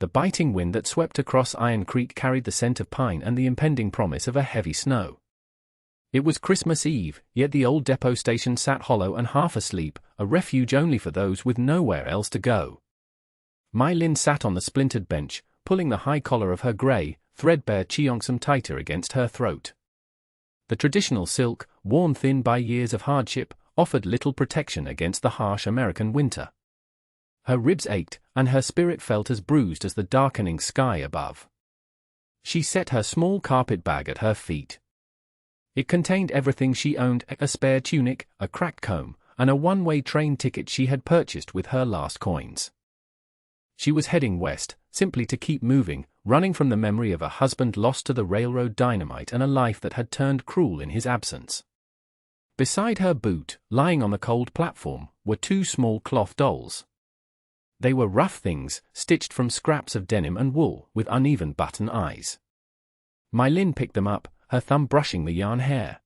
The biting wind that swept across Iron Creek carried the scent of pine and the impending promise of a heavy snow. It was Christmas Eve, yet the old depot station sat hollow and half asleep, a refuge only for those with nowhere else to go. My Lin sat on the splintered bench, pulling the high collar of her grey, threadbare cheongsam tighter against her throat. The traditional silk, worn thin by years of hardship, offered little protection against the harsh American winter. Her ribs ached, and her spirit felt as bruised as the darkening sky above. She set her small carpet bag at her feet. It contained everything she owned: a spare tunic, a cracked comb, and a one-way train ticket she had purchased with her last coins. She was heading west, simply to keep moving, running from the memory of a husband lost to the railroad dynamite and a life that had turned cruel in his absence. Beside her boot, lying on the cold platform, were two small cloth dolls. They were rough things, stitched from scraps of denim and wool, with uneven button eyes. My Lin picked them up, her thumb brushing the yarn hair.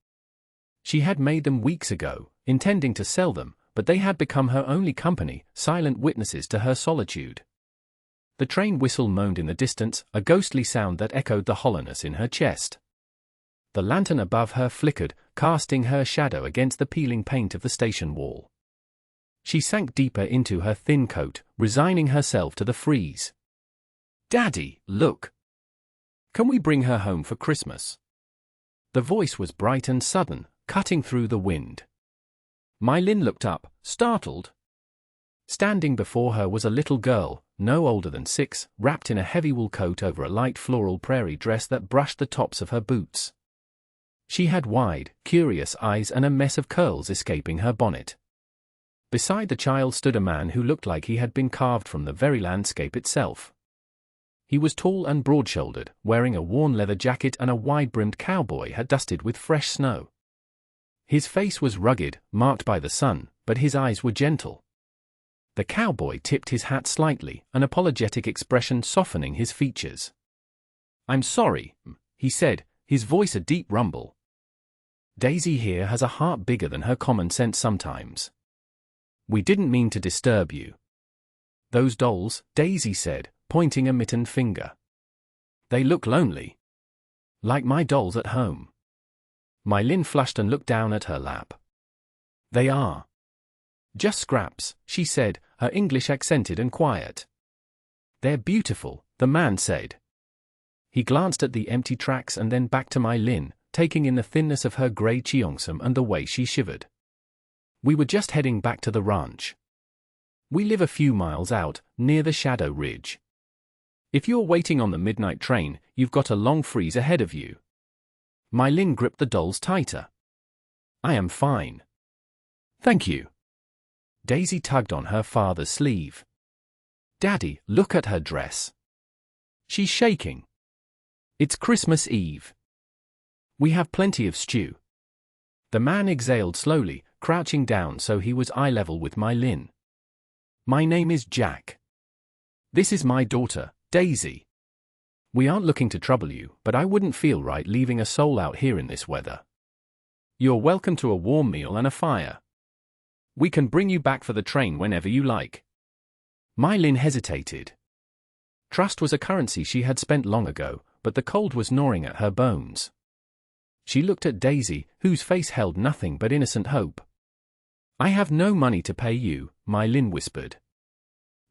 She had made them weeks ago, intending to sell them, but they had become her only company, silent witnesses to her solitude. The train whistle moaned in the distance, a ghostly sound that echoed the hollowness in her chest. The lantern above her flickered, casting her shadow against the peeling paint of the station wall. She sank deeper into her thin coat, resigning herself to the freeze. "Daddy, look! Can we bring her home for Christmas?" The voice was bright and sudden, cutting through the wind. My Lin looked up, startled. Standing before her was a little girl, no older than 6, wrapped in a heavy wool coat over a light floral prairie dress that brushed the tops of her boots. She had wide, curious eyes and a mess of curls escaping her bonnet. Beside the child stood a man who looked like he had been carved from the very landscape itself. He was tall and broad-shouldered, wearing a worn leather jacket and a wide-brimmed cowboy hat dusted with fresh snow. His face was rugged, marked by the sun, but his eyes were gentle. The cowboy tipped his hat slightly, an apologetic expression softening his features. "I'm sorry," he said, his voice a deep rumble. "Daisy here has a heart bigger than her common sense sometimes. We didn't mean to disturb you." "Those dolls," Daisy said, pointing a mittened finger. "They look lonely. Like my dolls at home." My Lin flushed and looked down at her lap. "They are. Just scraps," she said, her English accented and quiet. "They're beautiful," the man said. He glanced at the empty tracks and then back to My Lin, taking in the thinness of her grey cheongsam and the way she shivered. "We were just heading back to the ranch. We live a few miles out, near the Shadow Ridge. If you're waiting on the midnight train, you've got a long freeze ahead of you." My Lin gripped the dolls tighter. "I am fine. Thank you." Daisy tugged on her father's sleeve. "Daddy, look at her dress. She's shaking. It's Christmas Eve. We have plenty of stew." The man exhaled slowly, crouching down so he was eye level with My Lin. "My name is Jack. This is my daughter, Daisy. We aren't looking to trouble you, but I wouldn't feel right leaving a soul out here in this weather. You're welcome to a warm meal and a fire. We can bring you back for the train whenever you like." My Lin hesitated. Trust was a currency she had spent long ago, but the cold was gnawing at her bones. She looked at Daisy, whose face held nothing but innocent hope. "I have no money to pay you," My Lin whispered.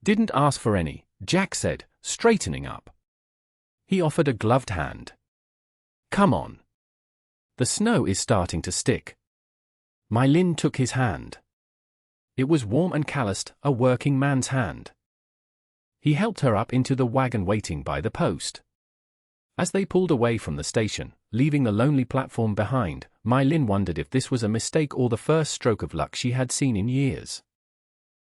"Didn't ask for any," Jack said, straightening up. He offered a gloved hand. "Come on. The snow is starting to stick." My Lin took his hand. It was warm and calloused, a working man's hand. He helped her up into the wagon waiting by the post. As they pulled away from the station, leaving the lonely platform behind, My Lin wondered if this was a mistake or the first stroke of luck she had seen in years.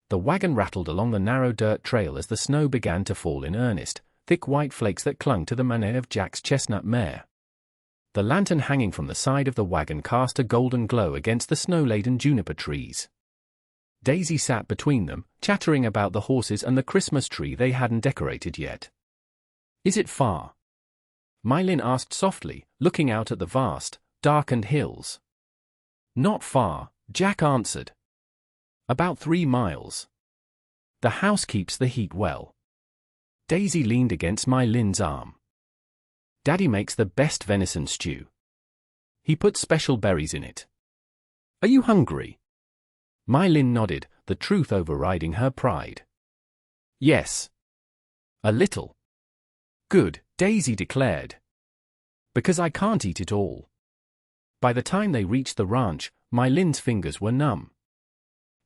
The wagon rattled along the narrow dirt trail as the snow began to fall in earnest, thick white flakes that clung to the mane of Jack's chestnut mare. The lantern hanging from the side of the wagon cast a golden glow against the snow-laden juniper trees. Daisy sat between them, chattering about the horses and the Christmas tree they hadn't decorated yet. "Is it far?" My Lin asked softly, looking out at the vast, darkened hills. "Not far," Jack answered. "About 3 miles. The house keeps the heat well." Daisy leaned against My Lin's arm. Daddy makes the best venison stew. He puts special berries in it. Are you hungry? My Lin nodded, the truth overriding her pride. Yes. A little. Good, Daisy declared. Because I can't eat it all. By the time they reached the ranch, My Lin's fingers were numb.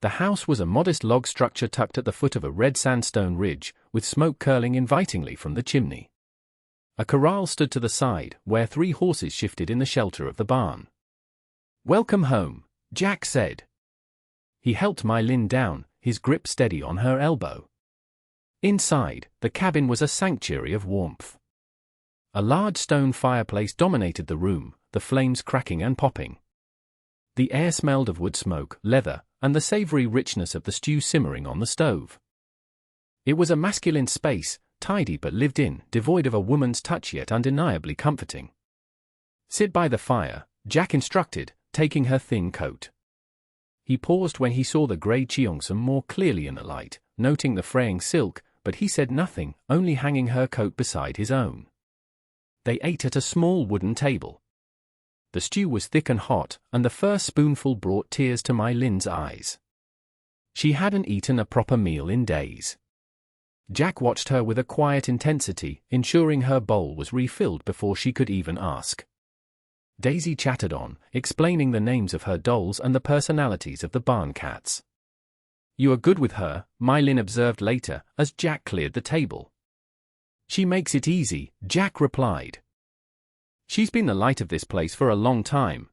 The house was a modest log structure tucked at the foot of a red sandstone ridge, with smoke curling invitingly from the chimney. A corral stood to the side, where 3 horses shifted in the shelter of the barn. Welcome home, Jack said. He helped My Lin down, his grip steady on her elbow. Inside, the cabin was a sanctuary of warmth. A large stone fireplace dominated the room, the flames cracking and popping. The air smelled of wood smoke, leather, and the savory richness of the stew simmering on the stove. It was a masculine space, tidy but lived in, devoid of a woman's touch yet undeniably comforting. Sit by the fire, Jack instructed, taking her thin coat. He paused when he saw the grey cheongsam more clearly in the light, noting the fraying silk, but he said nothing, only hanging her coat beside his own. They ate at a small wooden table. The stew was thick and hot, and the first spoonful brought tears to My Lin's eyes. She hadn't eaten a proper meal in days. Jack watched her with a quiet intensity, ensuring her bowl was refilled before she could even ask. Daisy chattered on, explaining the names of her dolls and the personalities of the barn cats. You are good with her, My Lin observed later, as Jack cleared the table. She makes it easy, Jack replied. She's been the light of this place for a long time.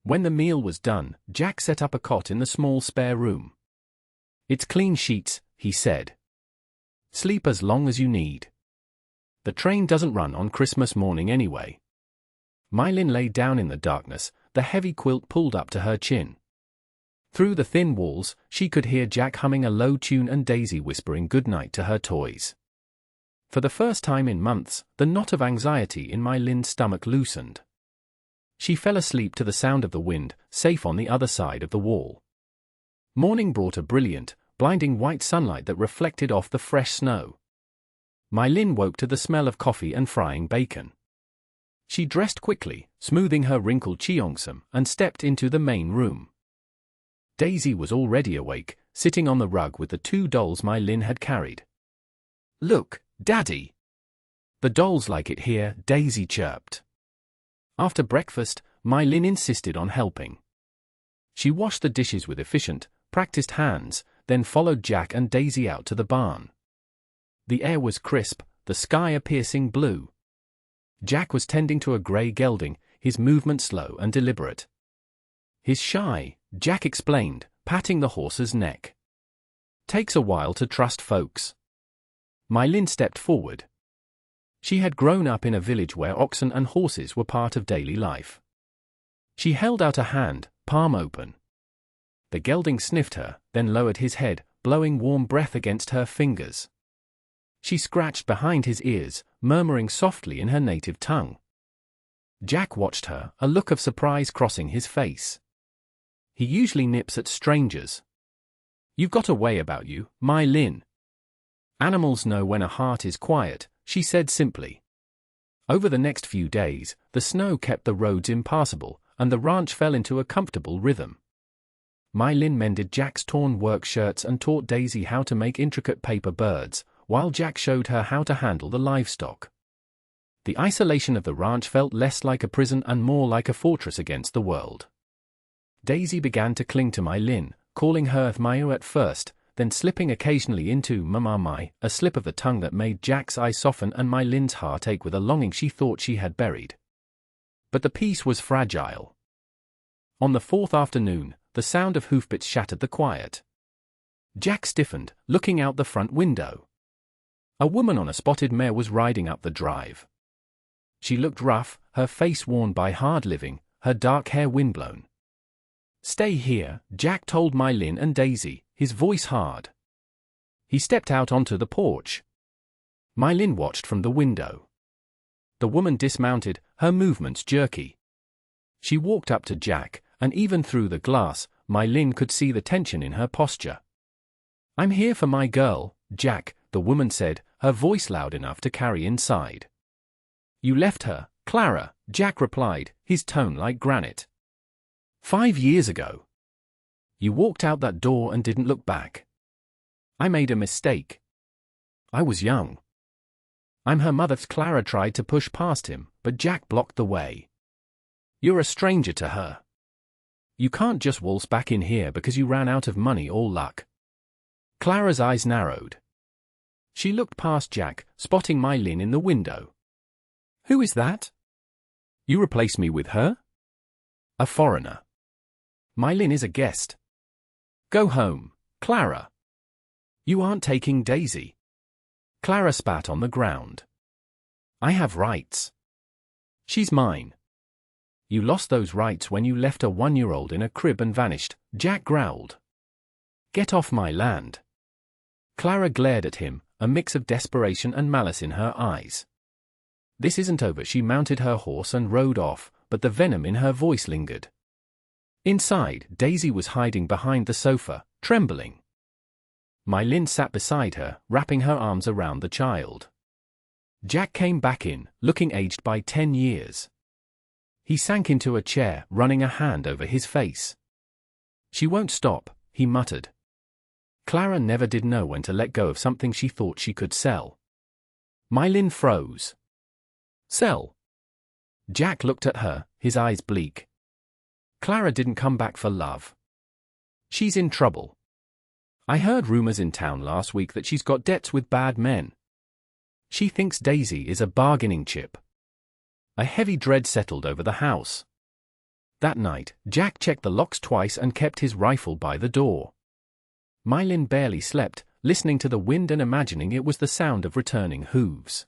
When the meal was done, Jack set up a cot in the small spare room. It's clean sheets, he said. Sleep as long as you need. The train doesn't run on Christmas morning anyway. My Lin lay down in the darkness, the heavy quilt pulled up to her chin. Through the thin walls, she could hear Jack humming a low tune and Daisy whispering goodnight to her toys. For the first time in months, the knot of anxiety in My Lin's stomach loosened. She fell asleep to the sound of the wind, safe on the other side of the wall. Morning brought a brilliant, blinding white sunlight that reflected off the fresh snow. My Lin woke to the smell of coffee and frying bacon. She dressed quickly, smoothing her wrinkled cheongsam, and stepped into the main room. Daisy was already awake, sitting on the rug with the 2 dolls My Lin had carried. Look, Daddy. The dolls like it here, Daisy chirped. After breakfast, My Lin insisted on helping. She washed the dishes with efficient, practiced hands, then followed Jack and Daisy out to the barn. The air was crisp, the sky a piercing blue. Jack was tending to a grey gelding, his movement slow and deliberate. He's shy, Jack explained, patting the horse's neck. Takes a while to trust folks. My Lin stepped forward. She had grown up in a village where oxen and horses were part of daily life. She held out a hand, palm open. The gelding sniffed her, then lowered his head, blowing warm breath against her fingers. She scratched behind his ears, murmuring softly in her native tongue. Jack watched her, a look of surprise crossing his face. He usually nips at strangers. You've got a way about you, My Lin. Animals know when a heart is quiet, she said simply. Over the next few days, the snow kept the roads impassable, and the ranch fell into a comfortable rhythm. My Lin mended Jack's torn work shirts and taught Daisy how to make intricate paper birds, while Jack showed her how to handle the livestock. The isolation of the ranch felt less like a prison and more like a fortress against the world. Daisy began to cling to My Lin, calling her Mayo at first, then slipping occasionally into Mamamai, a slip of the tongue that made Jack's eyes soften and My Lin's heart ache with a longing she thought she had buried. But the peace was fragile. On the 4th afternoon, the sound of hoofbeats shattered the quiet. Jack stiffened, looking out the front window. A woman on a spotted mare was riding up the drive. She looked rough, her face worn by hard living, her dark hair windblown. Stay here, Jack told My Lin and Daisy, his voice hard. He stepped out onto the porch. My Lin watched from the window. The woman dismounted, her movements jerky. She walked up to Jack, and even through the glass, My Lin could see the tension in her posture. I'm here for my girl, Jack, the woman said, her voice loud enough to carry inside. "You left her, Clara," Jack replied, his tone like granite. "5 years ago. You walked out that door and didn't look back. I made a mistake. I was young. I'm her mother." Clara tried to push past him, but Jack blocked the way. "You're a stranger to her. You can't just waltz back in here because you ran out of money or luck." Clara's eyes narrowed. She looked past Jack, spotting My Lin in the window. "Who is that? You replaced me with her?" "A foreigner. My Lin is a guest. Go home, Clara. You aren't taking Daisy." Clara spat on the ground. "I have rights. She's mine." "You lost those rights when you left a 1-year-old in a crib and vanished," Jack growled. "Get off my land." Clara glared at him, a mix of desperation and malice in her eyes. "This isn't over." She mounted her horse and rode off, but the venom in her voice lingered. Inside, Daisy was hiding behind the sofa, trembling. My Lin sat beside her, wrapping her arms around the child. Jack came back in, looking aged by 10 years. He sank into a chair, running a hand over his face. "She won't stop," he muttered. Clara never did know when to let go of something she thought she could sell. My Lin froze. "Sell?" Jack looked at her, his eyes bleak. "Clara didn't come back for love. She's in trouble. I heard rumors in town last week that she's got debts with bad men. She thinks Daisy is a bargaining chip." A heavy dread settled over the house. That night, Jack checked the locks twice and kept his rifle by the door. My Lin barely slept, listening to the wind and imagining it was the sound of returning hooves.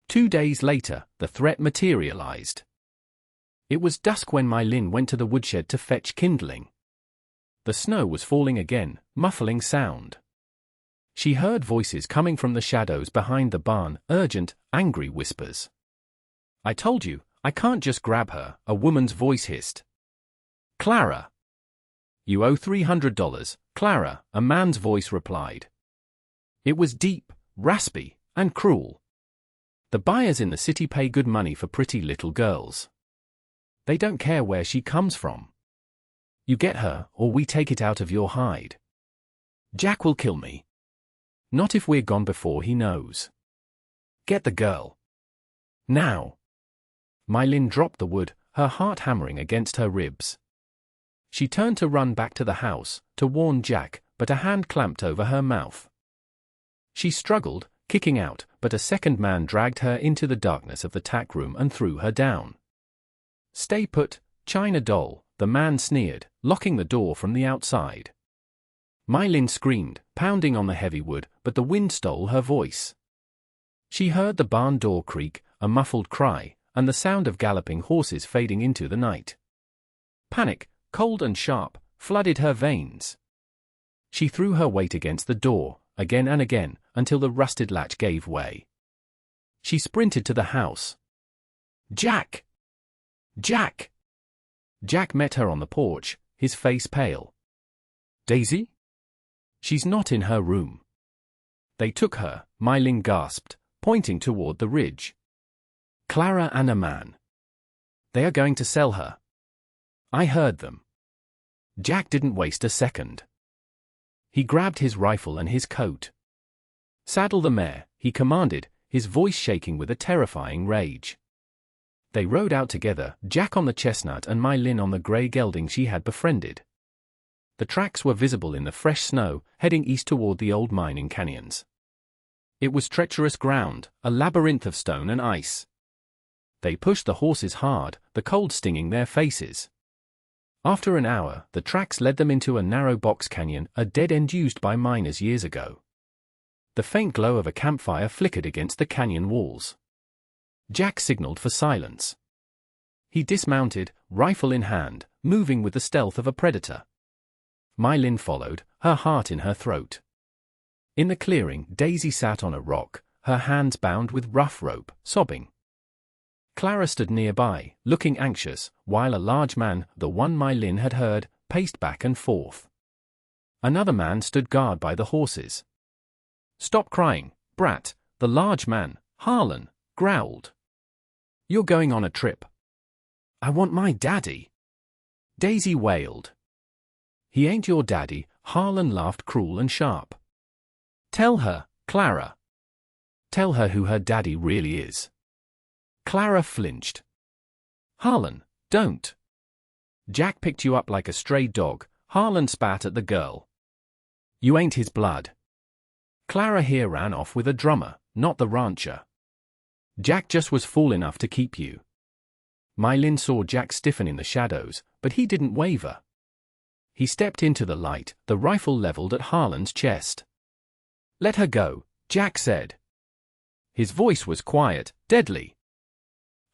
2 days later, the threat materialized. It was dusk when My Lin went to the woodshed to fetch kindling. The snow was falling again, muffling sound. She heard voices coming from the shadows behind the barn, urgent, angry whispers. "I told you, I can't just grab her," a woman's voice hissed. "Clara." "You owe $300, Clara," a man's voice replied. It was deep, raspy, and cruel. "The buyers in the city pay good money for pretty little girls. They don't care where she comes from. You get her, or we take it out of your hide. Jack will kill me. Not if we're gone before he knows. Get the girl. Now." My Lin dropped the wood, her heart hammering against her ribs. She turned to run back to the house, to warn Jack, but a hand clamped over her mouth. She struggled, kicking out, but a second man dragged her into the darkness of the tack room and threw her down. "Stay put, China doll," the man sneered, locking the door from the outside. My Lin screamed, pounding on the heavy wood, but the wind stole her voice. She heard the barn door creak, a muffled cry, and the sound of galloping horses fading into the night. Panic, cold and sharp, flooded her veins. She threw her weight against the door, again and again, until the rusted latch gave way. She sprinted to the house. "Jack! Jack!" Jack met her on the porch, his face pale. "Daisy? She's not in her room." "They took her," My Lin gasped, pointing toward the ridge. "Clara and a man. They are going to sell her. I heard them." Jack didn't waste a second. He grabbed his rifle and his coat. "Saddle the mare," he commanded, his voice shaking with a terrifying rage. They rode out together, Jack on the chestnut and My Lin on the grey gelding she had befriended. The tracks were visible in the fresh snow, heading east toward the old mining canyons. It was treacherous ground, a labyrinth of stone and ice. They pushed the horses hard, the cold stinging their faces. After an hour, the tracks led them into a narrow box canyon, a dead end used by miners years ago. The faint glow of a campfire flickered against the canyon walls. Jack signaled for silence. He dismounted, rifle in hand, moving with the stealth of a predator. My Lin followed, her heart in her throat. In the clearing, Daisy sat on a rock, her hands bound with rough rope, sobbing. Clara stood nearby, looking anxious, while a large man, the one My Lin had heard, paced back and forth. Another man stood guard by the horses. "Stop crying, brat," the large man, Harlan, growled. "You're going on a trip." "I want my daddy," Daisy wailed. "He ain't your daddy," Harlan laughed cruel and sharp. "Tell her, Clara. Tell her who her daddy really is." Clara flinched. "Harlan, don't. Jack picked you up like a stray dog," Harlan spat at the girl. "You ain't his blood." Clara here ran off with a drummer, not the rancher. "Jack just was fool enough to keep you." Mylin saw Jack stiffen in the shadows, but he didn't waver. He stepped into the light, the rifle leveled at Harlan's chest. "Let her go," Jack said. His voice was quiet, deadly.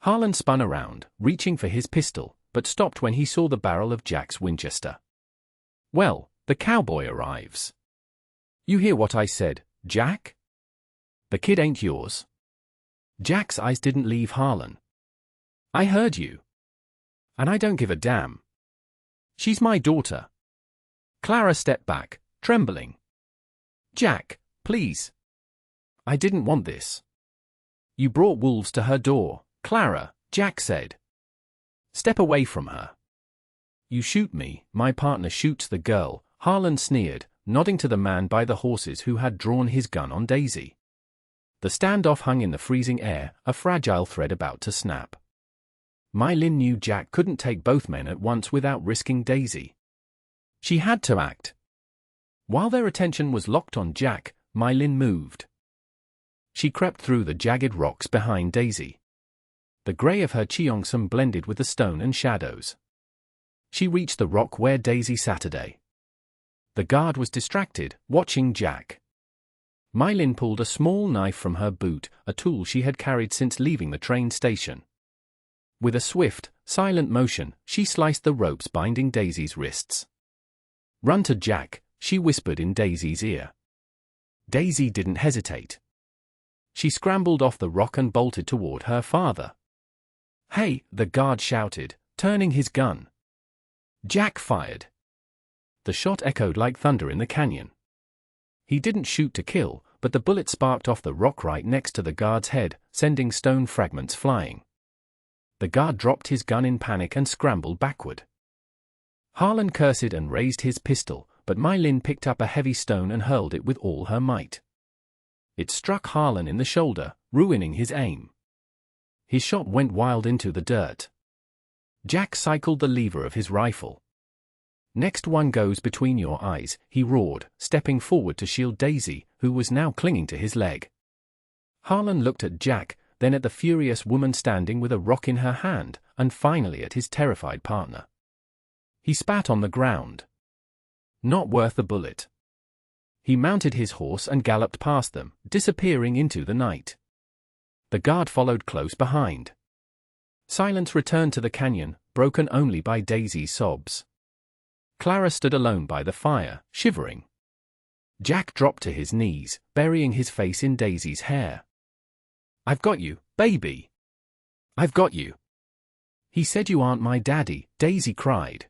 Harlan spun around, reaching for his pistol, but stopped when he saw the barrel of Jack's Winchester. "Well, the cowboy arrives." "You hear what I said, Jack? The kid ain't yours." Jack's eyes didn't leave Harlan. "I heard you. And I don't give a damn. She's my daughter." Clara stepped back, trembling. "Jack, please. I didn't want this." "You brought wolves to her door, Clara," Jack said. "Step away from her." "You shoot me, my partner shoots the girl," Harlan sneered, nodding to the man by the horses who had drawn his gun on Daisy. The standoff hung in the freezing air, a fragile thread about to snap. Mylin knew Jack couldn't take both men at once without risking Daisy. She had to act. While their attention was locked on Jack, Mylin moved. She crept through the jagged rocks behind Daisy. The grey of her cheongsam blended with the stone and shadows. She reached the rock where Daisy sat today. The guard was distracted, watching Jack. Mylin pulled a small knife from her boot, a tool she had carried since leaving the train station. With a swift, silent motion, she sliced the ropes binding Daisy's wrists. "Run to Jack," she whispered in Daisy's ear. Daisy didn't hesitate. She scrambled off the rock and bolted toward her father. "Hey!" the guard shouted, turning his gun. Jack fired. The shot echoed like thunder in the canyon. He didn't shoot to kill, but the bullet sparked off the rock right next to the guard's head, sending stone fragments flying. The guard dropped his gun in panic and scrambled backward. Harlan cursed and raised his pistol, but Mylin picked up a heavy stone and hurled it with all her might. It struck Harlan in the shoulder, ruining his aim. His shot went wild into the dirt. Jack cycled the lever of his rifle. "Next one goes between your eyes," he roared, stepping forward to shield Daisy, who was now clinging to his leg. Harlan looked at Jack, then at the furious woman standing with a rock in her hand, and finally at his terrified partner. He spat on the ground. "Not worth a bullet." He mounted his horse and galloped past them, disappearing into the night. The guard followed close behind. Silence returned to the canyon, broken only by Daisy's sobs. Clara stood alone by the fire, shivering. Jack dropped to his knees, burying his face in Daisy's hair. "I've got you, baby. I've got you." "He said you aren't my daddy," Daisy cried.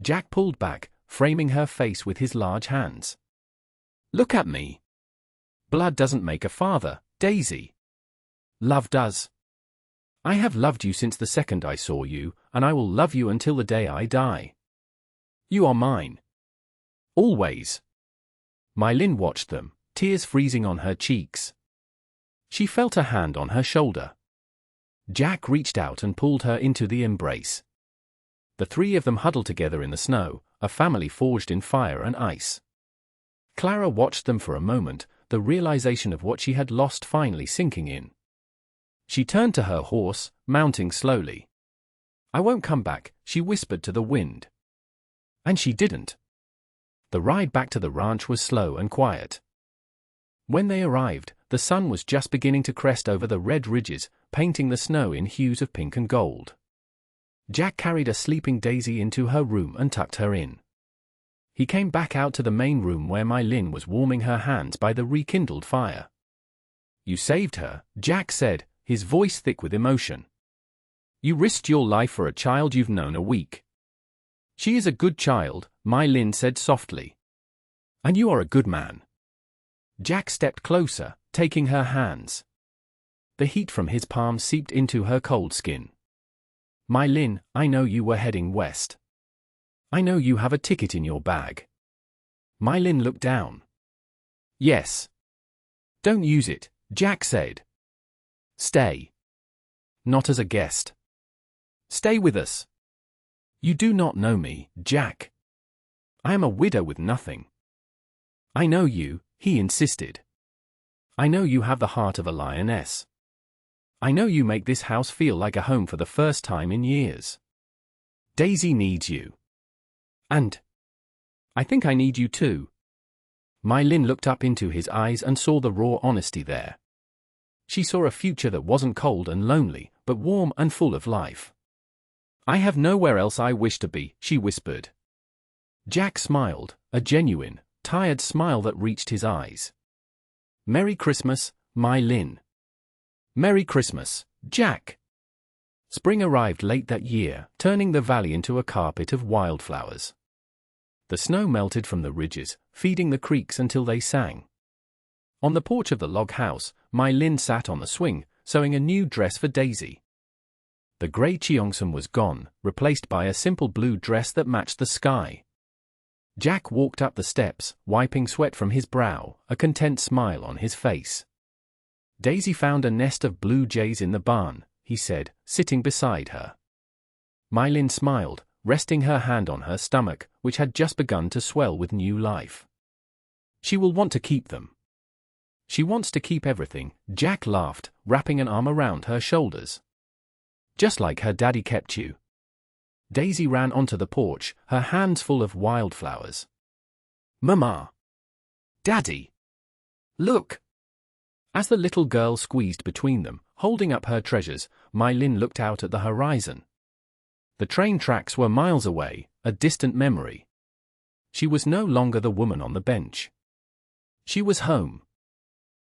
Jack pulled back, framing her face with his large hands. "Look at me. Blood doesn't make a father, Daisy. Love does. I have loved you since the second I saw you, and I will love you until the day I die. You are mine. Always." Mylin watched them, tears freezing on her cheeks. She felt a hand on her shoulder. Jack reached out and pulled her into the embrace. The three of them huddled together in the snow, a family forged in fire and ice. Clara watched them for a moment, the realization of what she had lost finally sinking in. She turned to her horse, mounting slowly. "I won't come back," she whispered to the wind. And she didn't. The ride back to the ranch was slow and quiet. When they arrived, the sun was just beginning to crest over the red ridges, painting the snow in hues of pink and gold. Jack carried a sleeping Daisy into her room and tucked her in. He came back out to the main room where Mylin was warming her hands by the rekindled fire. "You saved her," Jack said, his voice thick with emotion. "You risked your life for a child you've known a week." "She is a good child," Mylin said softly. "And you are a good man." Jack stepped closer, taking her hands. The heat from his palm seeped into her cold skin. "My Lin, I know you were heading west. I know you have a ticket in your bag." My Lin looked down. "Yes." "Don't use it," Jack said. "Stay. Not as a guest. Stay with us." "You do not know me, Jack. I am a widow with nothing." "I know you," he insisted. "I know you have the heart of a lioness. I know you make this house feel like a home for the first time in years. Daisy needs you. And I think I need you too." My Lin looked up into his eyes and saw the raw honesty there. She saw a future that wasn't cold and lonely, but warm and full of life. "I have nowhere else I wish to be," she whispered. Jack smiled, a genuine, tired smile that reached his eyes. "Merry Christmas, My Lin." "Merry Christmas, Jack." Spring arrived late that year, turning the valley into a carpet of wildflowers. The snow melted from the ridges, feeding the creeks until they sang. On the porch of the log house, My Lin sat on the swing, sewing a new dress for Daisy. The gray cheongsam was gone, replaced by a simple blue dress that matched the sky. Jack walked up the steps, wiping sweat from his brow, a content smile on his face. "Daisy found a nest of blue jays in the barn," he said, sitting beside her. My Lin smiled, resting her hand on her stomach, which had just begun to swell with new life. "She will want to keep them." "She wants to keep everything," Jack laughed, wrapping an arm around her shoulders. "Just like her daddy kept you." Daisy ran onto the porch, her hands full of wildflowers. "Mama! Daddy! Look!" As the little girl squeezed between them, holding up her treasures, My Lin looked out at the horizon. The train tracks were miles away, a distant memory. She was no longer the woman on the bench. She was home.